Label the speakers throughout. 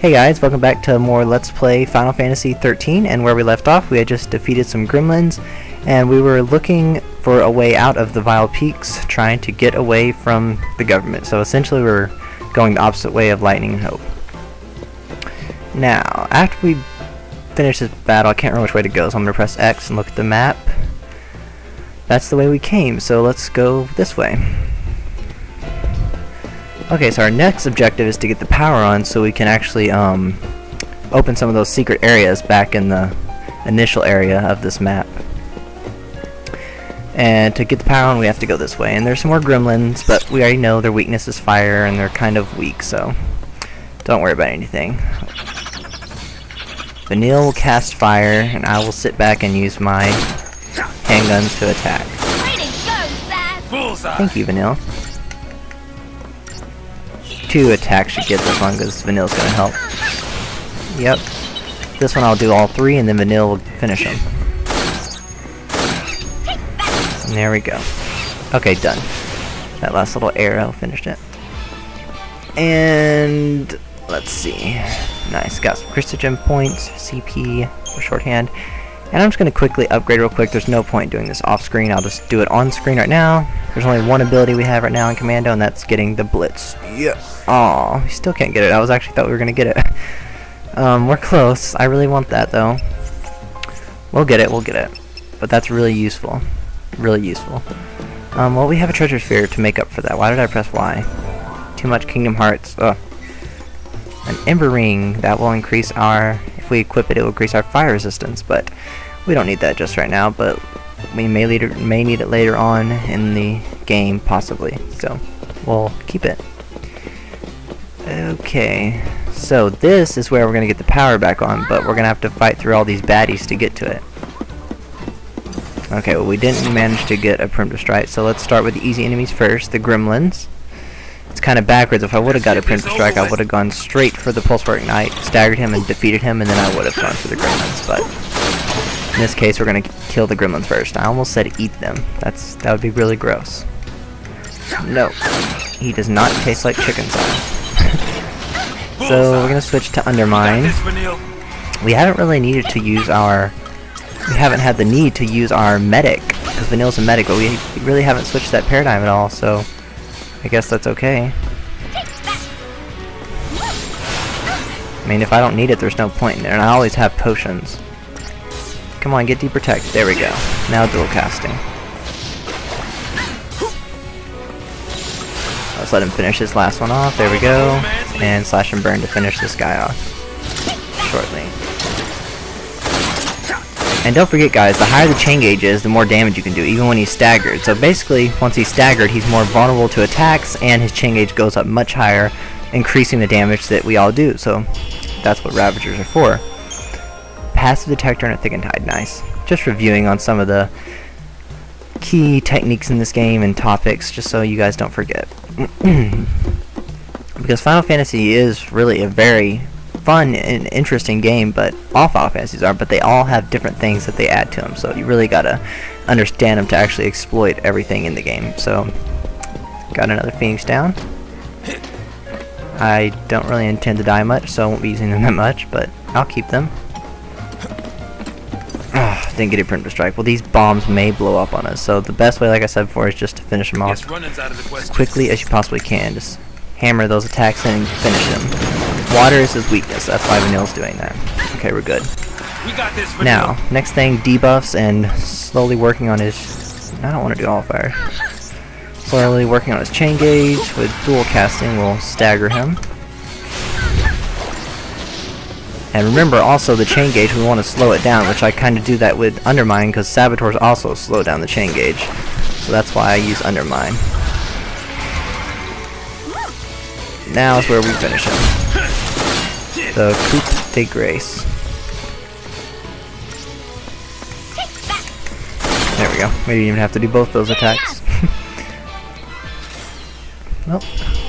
Speaker 1: Hey guys, welcome back to more Let's Play Final Fantasy XIII, and where we left off we had just defeated some gremlins and we were looking for a way out of the Vile Peaks, trying to get away from the government. So essentially we're going the opposite way of Lightning and Hope. Now, after we finish this battle, I can't remember which way to go, so I'm going to press X and look at the map. That's the way we came, so let's go this way. Okay, so our next objective is to get the power on so we can actually open some of those secret areas back in the initial area of this map. And to get the power on we have to go this way. And there's some more gremlins, but we already know their weakness is fire and they're kind of weak, so don't worry about anything. Vanille will cast fire and I will sit back and use my handguns to attack. Thank you, Vanille. 2 attacks should get this one because Vanille's gonna help. Yep. This one I'll do all 3 and then Vanille will finish them. And there we go. Okay, done. That last little arrow finished it. And let's see. Nice. Got some Crystal Gem points, CP for shorthand. And I'm just going to quickly upgrade real quick. There's no point doing this off screen. I'll just do it on screen right now. There's only one ability we have right now in Commando, and that's getting the Blitz. Yeah. Aw, we still can't get it. I was actually thought we were going to get it. We're close. I really want that, though. We'll get it. But that's really useful. Really useful. Well, we have a treasure sphere to make up for that. Why did I press Y? Too much Kingdom Hearts. Ugh. An Ember Ring. That will increase our... If we equip it, it will increase our fire resistance, but we don't need that just right now, but we may need it later on in the game, possibly, so we'll keep it. Okay, so this is where we're going to get the power back on, but we're going to have to fight through all these baddies to get to it. Okay, well we didn't manage to get a Primitive Strike, so let's start with the easy enemies first, the gremlins. It's kind of backwards. If I would have got a Primitive Strike, I would have gone straight for the Pulse Work Knight, staggered him and defeated him, and then I would have gone for the gremlins, but in this case we're going to kill the gremlins first. I almost said eat them. That would be really gross. No. He does not taste like chicken sauce. So we're going to switch to Undermine. We haven't really needed to use our... We haven't had the need to use our medic, because Vanille's a medic, but we really haven't switched that paradigm at all, so I guess that's okay. I mean, if I don't need it, there's no point in there, and I always have potions. Come on, get Deeper Tech. There we go. Now dual casting. Let's let him finish his last one off. There we go. And Slash and Burn to finish this guy off shortly. And don't forget, guys, the higher the chain gauge is, the more damage you can do, even when he's staggered. So basically, once he's staggered, he's more vulnerable to attacks, and his chain gauge goes up much higher, increasing the damage that we all do. So that's what Ravagers are for. Passive Detector and a Thickened Hide. Nice. Just reviewing on some of the key techniques in this game and topics, just so you guys don't forget. Because Final Fantasy is really a very fun and interesting game, but all Final Fantasies are, but they all have different things that they add to them, so you really gotta understand them to actually exploit everything in the game. So, got another Phoenix down. I don't really intend to die much, so I won't be using them that much, but I'll keep them. Didn't get a Primitive Strike. Well, these bombs may blow up on us, so the best way, like I said before, is just to finish them off as quickly as you possibly can. Just hammer those attacks in and finish them. Water is his weakness, that's why Vanille's doing that. Okay, we're good.
Speaker 2: We got this,
Speaker 1: now, next thing, debuffs and slowly working on his... I don't want to do all fire. Slowly working on his chain gauge with dual casting will stagger him. And remember also the chain gauge, we want to slow it down, which I kind of do that with Undermine, because Saboteurs also slow down the chain gauge. So that's why I use Undermine. Now is where we finish him. The Coup de Grace. There we go. We didn't even have to do both those attacks. Well,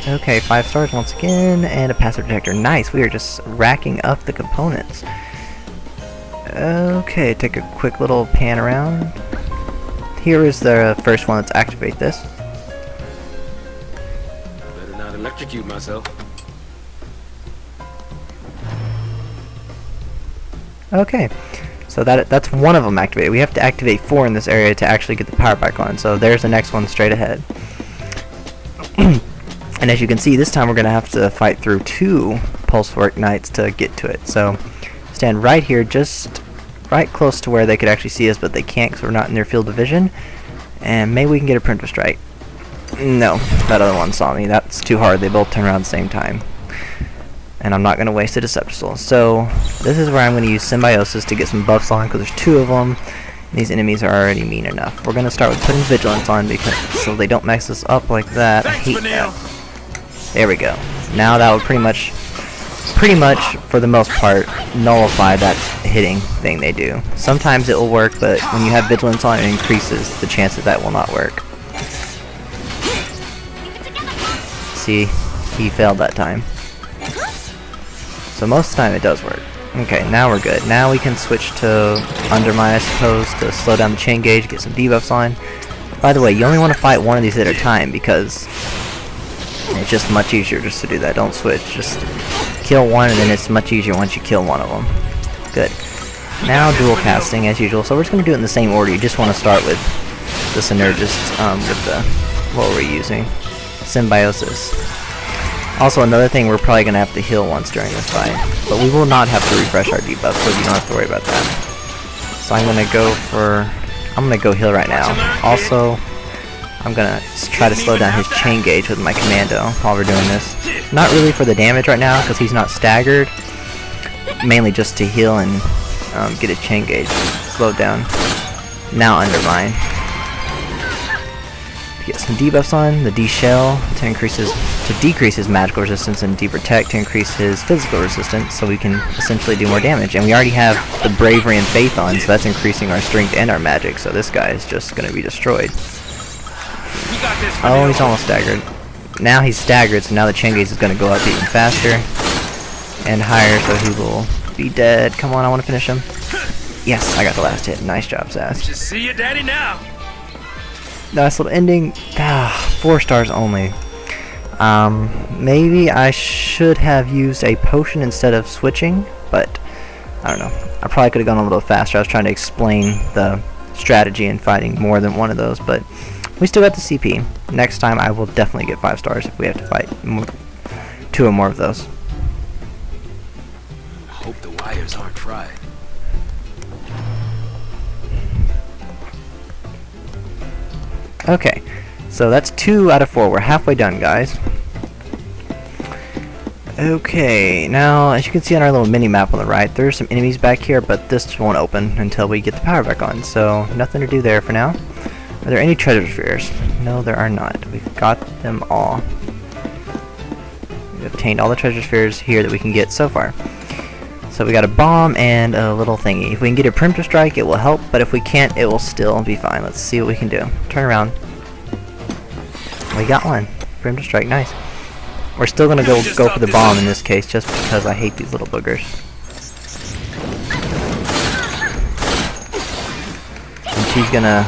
Speaker 1: okay, 5 stars once again, and a Passive Detector. Nice, we are just racking up the components. Okay, take a quick little pan around. Here is the first one. Let's activate this.
Speaker 2: Better not electrocute myself.
Speaker 1: Okay, so that's one of them activated. We have to activate 4 in this area to actually get the power back on. So there's the next one straight ahead. And as you can see, this time we're going to have to fight through 2 Pulsar Ignites to get to it. So stand right here, just right close to where they could actually see us, but they can't because we're not in their field of vision. And maybe we can get a Printer Strike. No, that other one saw me. That's too hard. They both turn around at the same time. And I'm not going to waste a Decepticel. So this is where I'm going to use Symbiosis to get some buffs on, because there's 2 of them. These enemies are already mean enough. We're going to start with putting Vigilance on, because so they don't mess us up like that. I hate that. There we go. Now that would pretty much, for the most part, nullify that hitting thing they do. Sometimes it will work, but when you have Vigilance on, it increases the chance that will not work. See, he failed that time. So most of the time it does work. Okay, now we're good. Now we can switch to Undermine, I suppose, to slow down the chain gauge, get some debuffs on. By the way, you only want to fight one of these at a time, because it's just much easier just to do that. Don't switch. Just kill one, and then it's much easier once you kill one of them. Good. Now dual casting, as usual. So we're just going to do it in the same order. You just want to start with the Synergist, with the, what we're using, Symbiosis. Also, another thing, we're probably going to have to heal once during this fight, but we will not have to refresh our debuff, so you don't have to worry about that. So I'm going to go heal right now. Also, I'm going to try to slow down his chain gauge with my Commando while we're doing this. Not really for the damage right now, because he's not staggered, mainly just to heal and get his chain gauge slowed down. Now Undermine. Get some debuffs on, the D-Shell to decrease his magical resistance, and D-Protect to increase his physical resistance, so we can essentially do more damage. And we already have the Bravery and Faith on, so that's increasing our strength and our magic, so this guy is just going to be destroyed. Oh, he's almost staggered. Now he's staggered, so now the chain gauge is going to go up even faster and higher, so he will be dead. Come on, I want to finish him. Yes, I got the last hit. Nice job, Sass.
Speaker 2: Just see your daddy now.
Speaker 1: Nice little ending. 4 stars only. Maybe I should have used a potion instead of switching, but I don't know. I probably could have gone a little faster. I was trying to explain the strategy in fighting more than one of those, but we still got the CP. Next time I will definitely get 5 stars if we have to fight 2 or more of those.
Speaker 2: Hope the wires aren't fried.
Speaker 1: Okay, so that's 2 out of 4. We're halfway done, guys. Okay, now as you can see on our little mini-map on the right, there's some enemies back here, but this won't open until we get the power back on, so nothing to do there for now. Are there any treasure spheres? No, there are not. We've got them all. We've obtained all the treasure spheres here that we can get so far. So we got a bomb and a little thingy. If we can get a Preemptive Strike, it will help, but if we can't, it will still be fine. Let's see what we can do. Turn around. We got one. Preemptive Strike, nice. We're still gonna go for the bomb in this case, just because I hate these little boogers. And she's gonna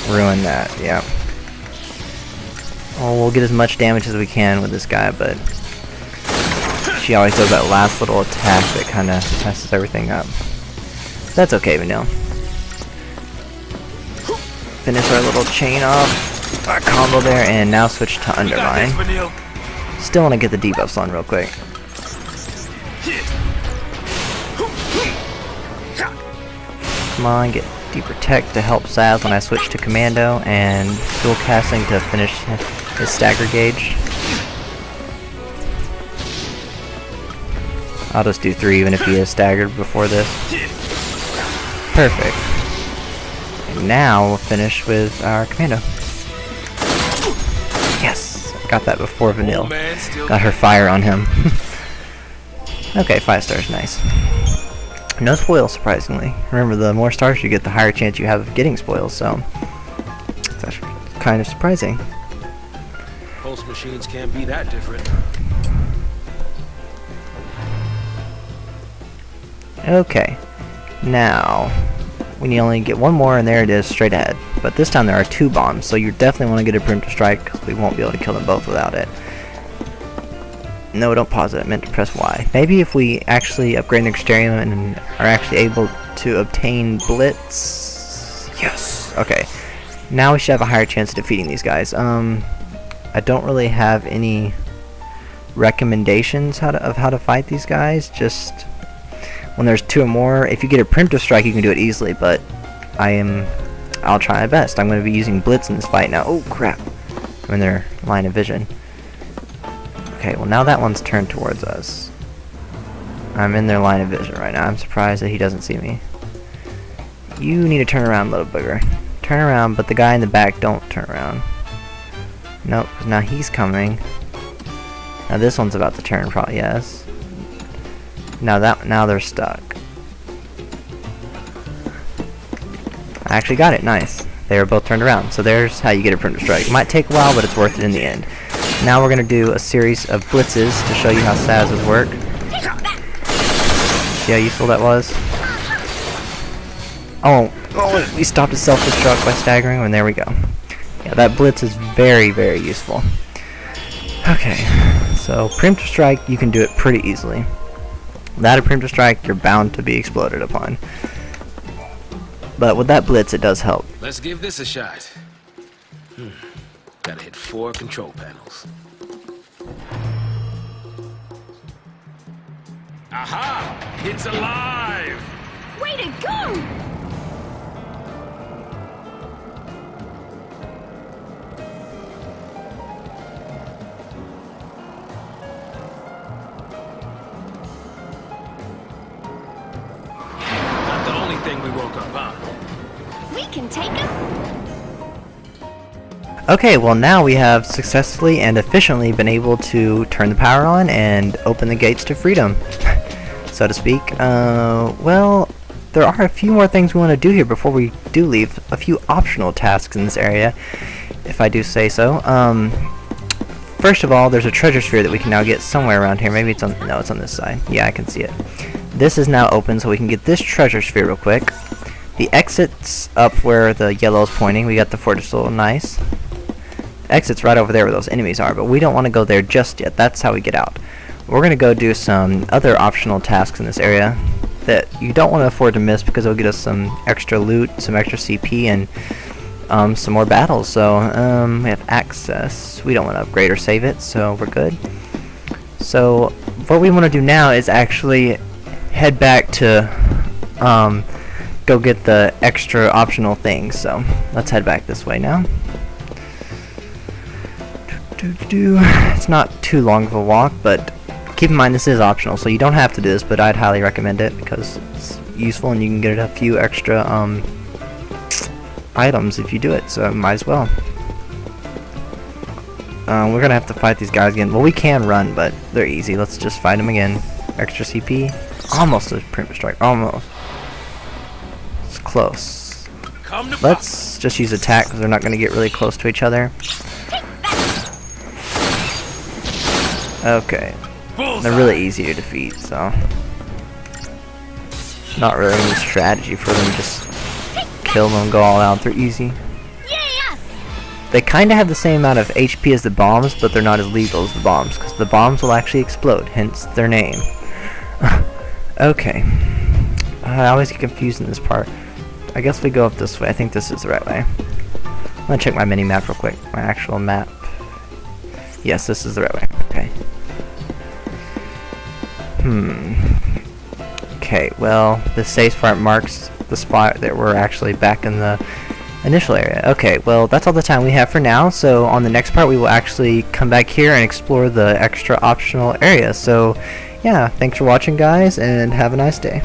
Speaker 1: ruin that, yeah. Well, we'll get as much damage as we can with this guy, but she always does that last little attack that kind of messes everything up. That's okay, Vanille. Finish our little chain off, our combo there, and now switch to Undermine. Still want to get the debuffs on real quick. Come on, get D-Protect to help Saz when I switch to Commando, and dual casting to finish his stagger gauge. I'll just do 3 even if he is staggered before this. Perfect. And now we'll finish with our Commando. Yes! Got that before Vanille. Got her fire on him. Okay, 5 stars, nice. No spoils, surprisingly. Remember, the more stars you get, the higher chance you have of getting spoils, so it's actually kind of surprising.
Speaker 2: Pulse machines can't be that different.
Speaker 1: Okay, now we need only get 1 more, and there it is, straight ahead. But this time there are 2 bombs, so you definitely want to get a Preemptive Strike, because we won't be able to kill them both without it. No, don't pause it. I meant to press Y. Maybe if we actually upgrade an Exterium and are actually able to obtain Blitz. Yes. Okay. Now we should have a higher chance of defeating these guys. I don't really have any recommendations of how to fight these guys. Just when there's 2 or more, if you get a preemptive strike, you can do it easily. But I'll try my best. I'm going to be using Blitz in this fight now. Oh crap! I'm in their line of vision. Okay, well now that one's turned towards us. I'm in their line of vision right now. I'm surprised that he doesn't see me. You need to turn around, little booger. Turn around, but the guy in the back, don't turn around. Nope, 'cause now he's coming. Now this one's about to turn, probably, yes. Now they're stuck. I actually got it, nice. They were both turned around, so there's how you get a preemptive strike. It might take a while, but it's worth it in the end. Now we're going to do a series of blitzes to show you how SASs work. See how useful that was? Oh, we stopped a self-destruct by staggering, and there we go. Yeah, that blitz is very, very useful. Okay, so preemptive strike, you can do it pretty easily. Without a preemptive strike, you're bound to be exploded upon. But with that blitz, it does help.
Speaker 2: Let's give this a shot. Gotta hit 4 control panels. Aha! It's alive!
Speaker 3: Way to go!
Speaker 2: Not the only thing we woke up, huh?
Speaker 3: We can take him.
Speaker 1: Okay, well now we have successfully and efficiently been able to turn the power on and open the gates to freedom, so to speak. Well, there are a few more things we want to do here before we do leave. A few optional tasks in this area, if I do say so. First of all, there's a treasure sphere that we can now get somewhere around here. Maybe it's on, no, it's on this side. Yeah, I can see it. This is now open, so we can get this treasure sphere real quick. The exit's up where the yellow is pointing. We got the fortress, nice. Exit's right over there where those enemies are, but we don't want to go there just yet. That's how we get out. We're going to go do some other optional tasks in this area that you don't want to afford to miss because it'll get us some extra loot, some extra CP, and some more battles. So we have access. We don't want to upgrade or save it, so we're good. So what we want to do now is actually head back to go get the extra optional things. So let's head back this way now. It's not too long of a walk, but keep in mind this is optional, so you don't have to do this, but I'd highly recommend it because it's useful and you can get a few extra items if you do it, so might as well. We're gonna have to fight these guys again. Well, we can run, but they're easy. Let's just fight them again. Extra CP. Almost a preemptive strike. Almost. It's close. Let's just use attack because they're not gonna get really close to each other. Okay, they're really easy to defeat, so not really any strategy for them. Just kill them, go all out. They're easy. They kind of have the same amount of HP as the bombs, but they're not as lethal as the bombs because the bombs will actually explode, hence their name. Okay, I always get confused in this part. I guess we go up this way. I think this is the right way. I'm gonna check my mini map real quick. My actual map. Yes, this is the right way. Okay. Okay, well, the safe part marks the spot that we're actually back in the initial area. Okay, well, that's all the time we have for now. So on the next part, we will actually come back here and explore the extra optional area. So, yeah, thanks for watching, guys, and have a nice day.